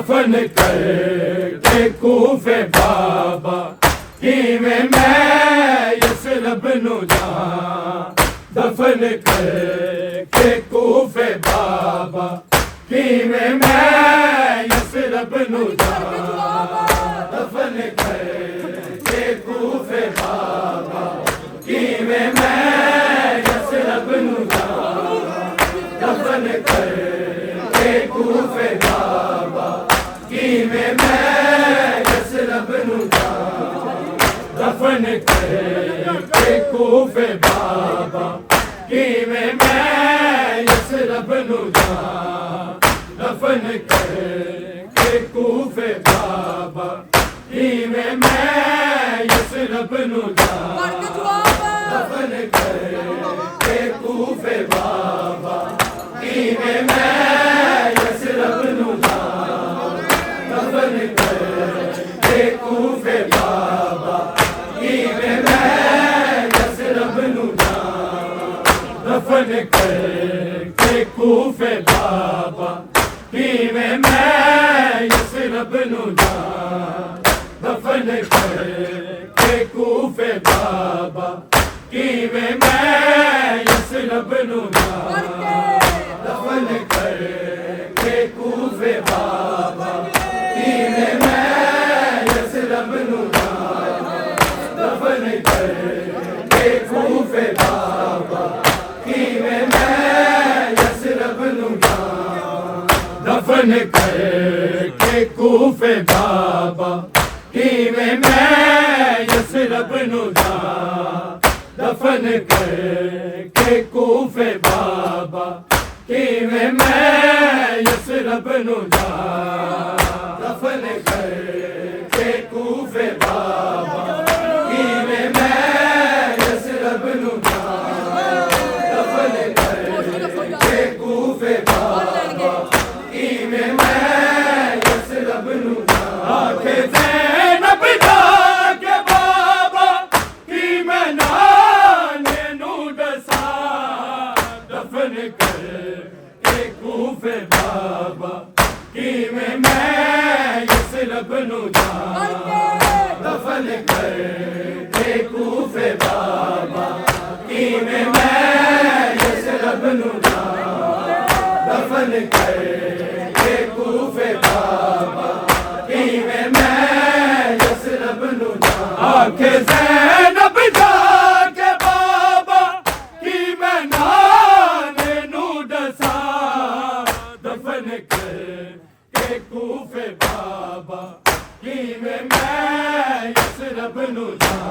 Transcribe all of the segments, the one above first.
दफन करके कूफे बाबा किवें मैं यसरब नू जां दफन करके कूफे बाबा किवें मैं यसरब नू जां दफन करके कूफे बाबा किवें मैं यसरब नू जां दफन करके कूफे बाबा किवें मैं यसरब नू जां दफन करके कूफे बाबा किवें मैं यसरब नू जां दफन करके कूफे बाबा किवें मैं यसरब नू जां दफन करके कूफे बाबा किवें मैं यसरब नू जां दफन करके कूफे बाबा किवें मैं यसरब नू जां दफन करके कूफे बाबा किवें मैं यसरब नू जां दफन करके कूफे बाबा किवें मैं यसरब नू जां दफन करके कूफे बाबा किवें मैं यसरब नू जां दफन करके कूफे बाबा किवें मैं यसरब नू जां दफन करके कूफे बाबा किवें मैं यसरब नू जां दफन करके कूफे बाबा किवें मैं यसरब नू जां दफन करके कूफे बाबा किवें मैं यसरब नू जां दफन करके कूफे बाबा किवें मैं यसरब नू जां आखे ज़ैनब जाके बाबा किवें नाने नू दसां दफन करके कूफे बाबा किवें मैं यसरब नू जां दफन करके कूफे बाबा किवें मैं यसरब नू जां दफन करके कूफे बाबा किवें मैं यसरब नू जां आखे ज़ैनब जाके बाबा किवें नाने नू दसां दफन करके कूफे बाबा किवें मैं यसरब नू जां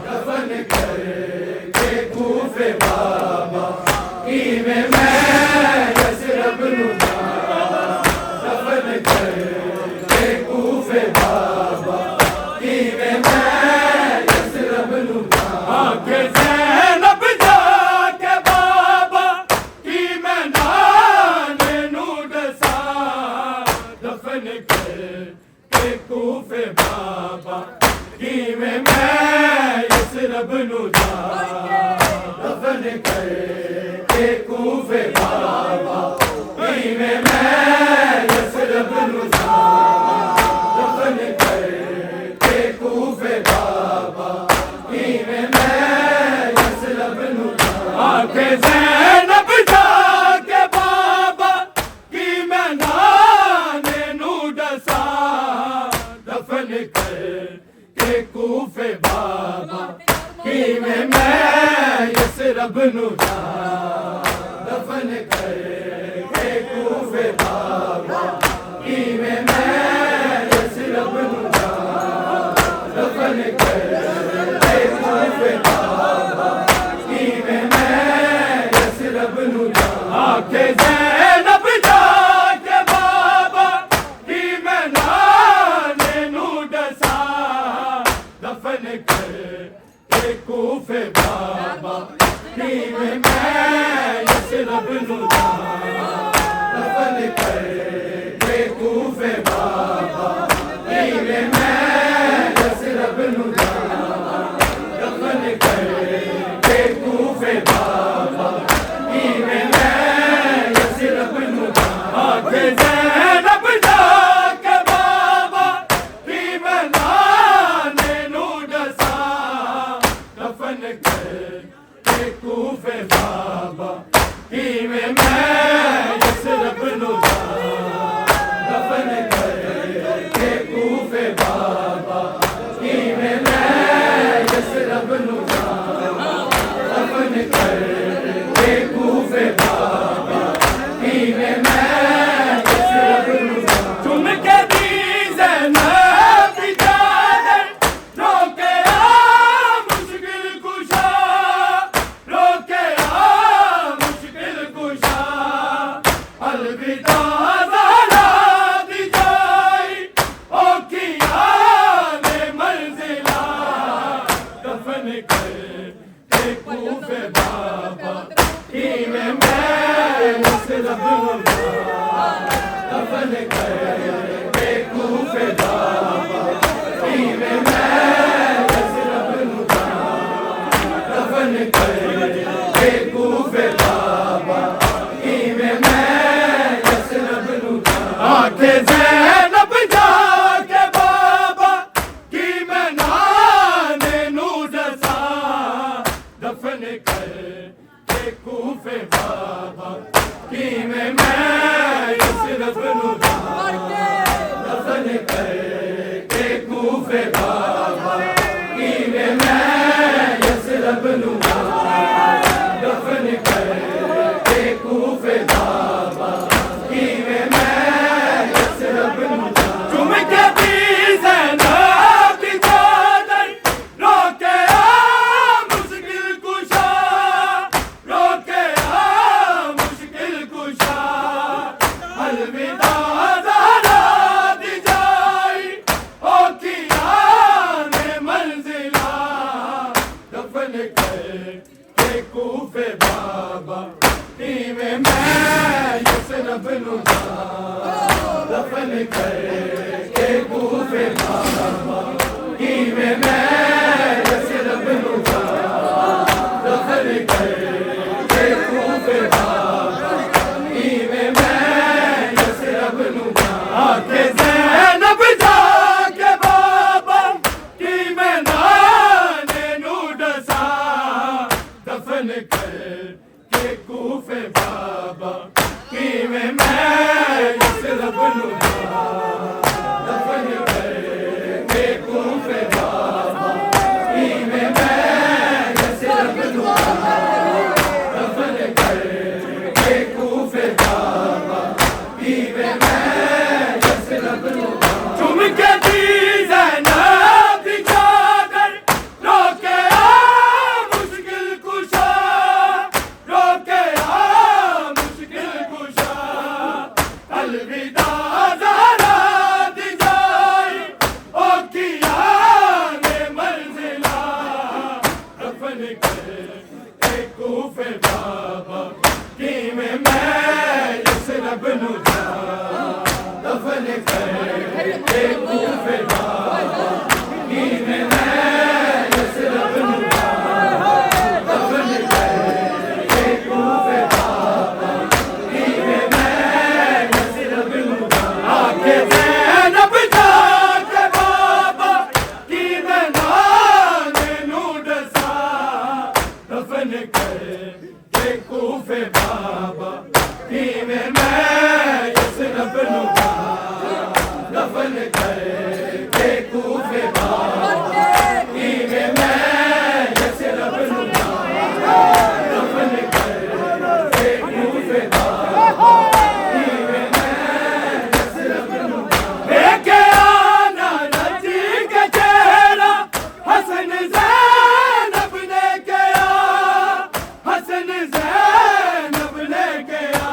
दफन करके कूफे बाबा किवें मैं यसरब नू जां दफन करके कूफे बाबा किवें मैं यसरब नू जां आखे ज़ैनब जाके बाबा किवें नाने नू दसां दफन करके कूफे बाबा किवें मैं यसरब नू जां दफन करके कूफे बाबा किवें मैं यसरब नू जां दफन करके कूफे बाबा किवें मैं यसरब नू जां आखे ज़ैनब जाके बाबा किवें नाने नू दसां दफन करके कूफे बाबा किवें मैं यसरब नू जां दफन करके कूफे बाबा किवें मैं यसरब नू जां दफन करके कूफे बाबा किवें मैं यसरब नू जां आखे ज़ैनब जाके बाबा किवें नाने नू दसां दफन करके कूफे बाबा किवें मैं यसरब नू जां दफन करके कूफे बाबा किवें मैं यसरब नू जां दफन करके कूफे बाबा किवें मैं यसरब नू जां आखे ज़ैनब जाके करके कूफे बाबा किवें मैं यसरब नू दफन करके कूफे बाबा किवें मैं यसरब नू दफन करके कूफे बाबा किवें मैं यसरब नू आखे ज़ैनब जाके बाबा की मैं नाने नू दसा दफन करके कूफे बाबा किवें मैं यसरब नू दफन करके कूफे बाबा किवें मैं यसरब नू दफन करके कूफे बाबा किवें मैं यसरब नू चुम के दी ज़ैनब दी चादर रोके आ मुश्किल कुशा रोके आ मुश्किल कुशा अलविदा ज़हरा दी जाई ओ किया ने मंजिला दफन करके कूफे बाबा किवें मैं यसरब नू दफन करके कूफे बाबा किवें मैं यसरब नू दफन करके कूफे बाबा किवें मैं यसरब नू आखे ज़ैनब जाके बाबा की मैं नाने नू दसा दफन करके कूफे बाबा किवें मैं यसरब नू दफन करके कूफे बाबा किवें मैं यसरब नू दफन करके कूफे बाबा किवें मैं यसरब नू चुम के दी ज़ैनब दी चादर रोके आ मुश्किल कुशा रोके आ मुश्किल कुशा अलविदा ज़हरा दी जाई ओ किया ने मंजिला दफन करके कूफे बाबा किवें मैं यसरब नू दफन करके कूफे बाबा किवें मैं यसरब नू दफन करके कूफे बाबा किवें मैं यसरब नू आखे ज़ैनब जाके बाबा की मैं नाने नू दसा दफन करके कूफे बाबा किवें मैं यसरब नू दफन करके कूफे बाबा किवें मैं यसरब नू दफन करके कूफे बाबा किवें मैं यसरब नू देखे आना नजी के चेहरा हसन ज़ैनब ने किया हसन ज़ैनब ने किया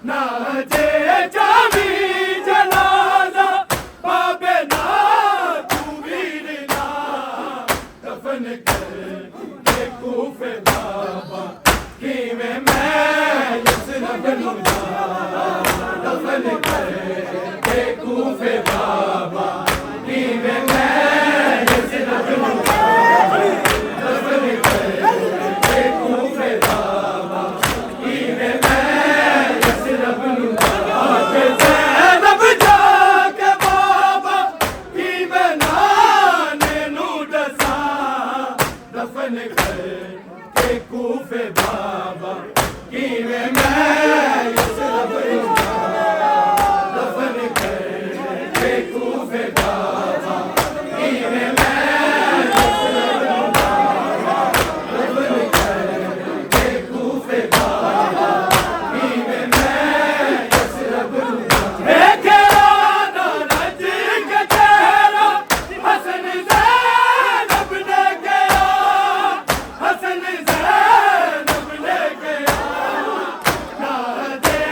नाचे जामी जनाजा बाबे ना तू वीरना दफन करके कूफे बाबा किवें मैं यसरब नू दफन करके कूफे बाबा किवें मैं यसरब नू दफन करके कूफे बाबा किवें मैं यसरब नू आखे ज़ैनब जाके बाबा की मैं नाने नू दसा दफन करके कूफे बाबा किवें मैं यसरब नू दफन करके कूफे बाबा किवें मैं यसरब नू दफन करके कूफे बाबा किवें मैं यसरब नू देखे आना नजी के चेहरा हसन ज़ैनब ने किया हसन ज़ैनब ने किया नाचे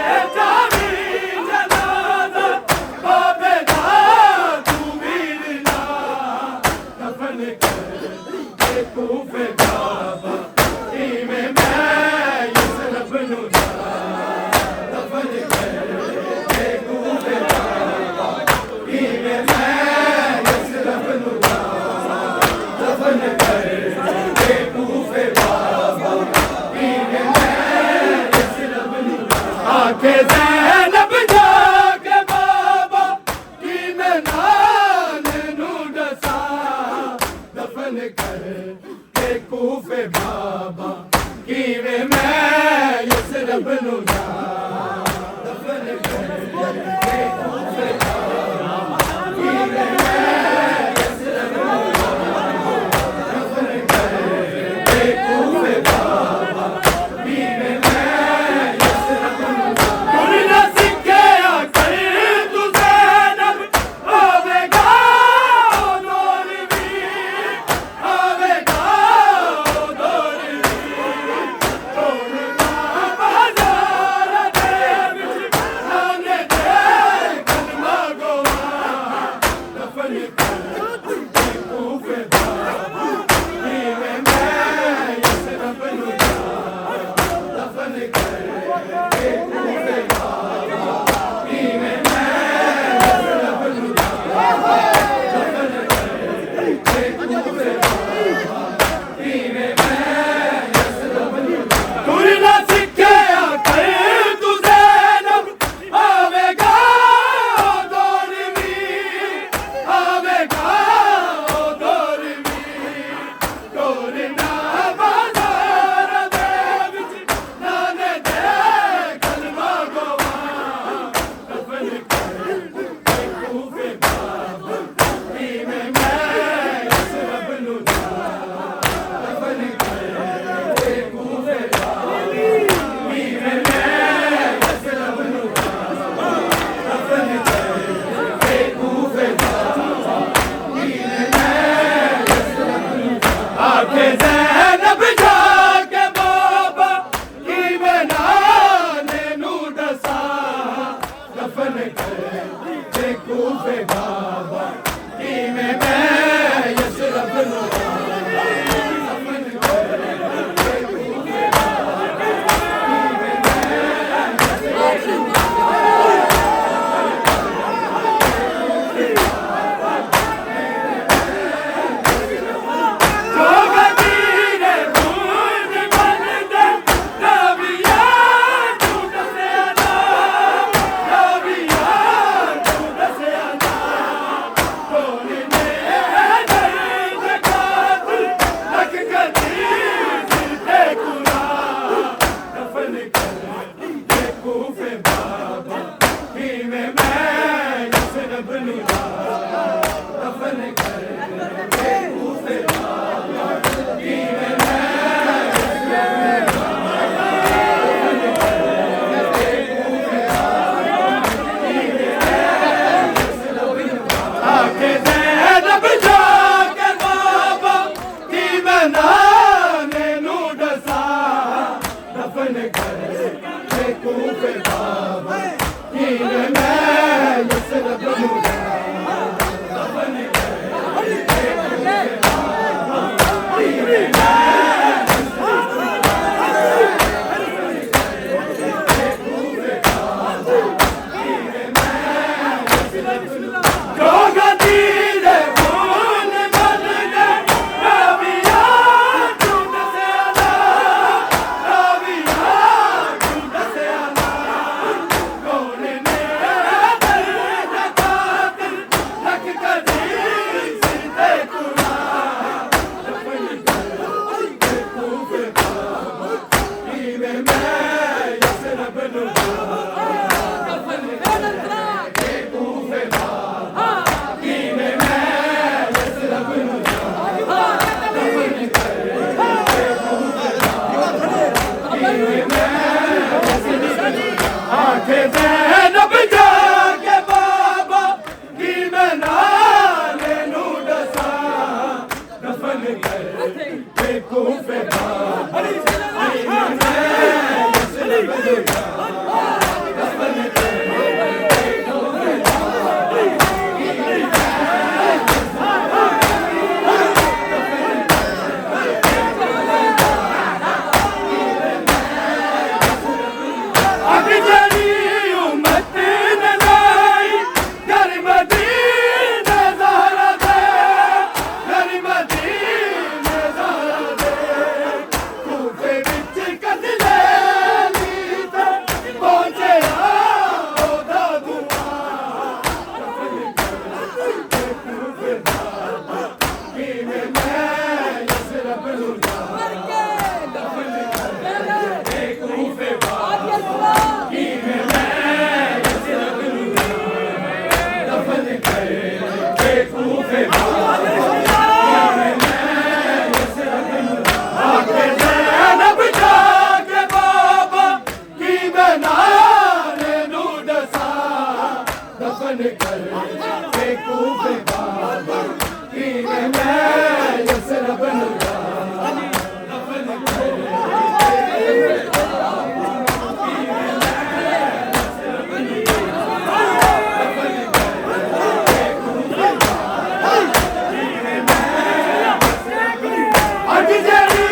अज जड़ी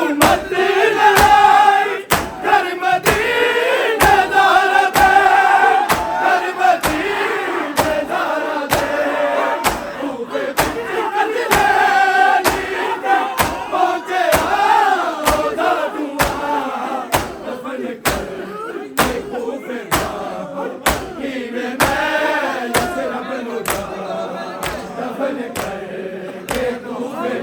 उम्मत लड़ाई कर मदीने दारा दे कर मदीने दारा दे खूबे कतले नीता पहुंचे आओ दुआ दफन कर खूबे बाबा की में यसरब नुदा दफन कर खूबे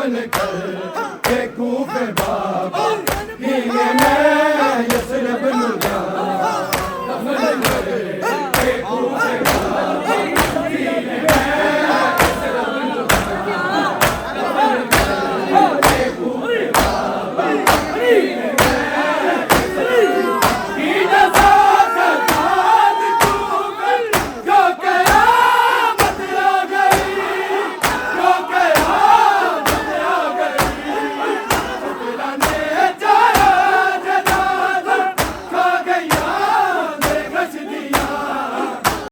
बन कर बेकूफ बाबा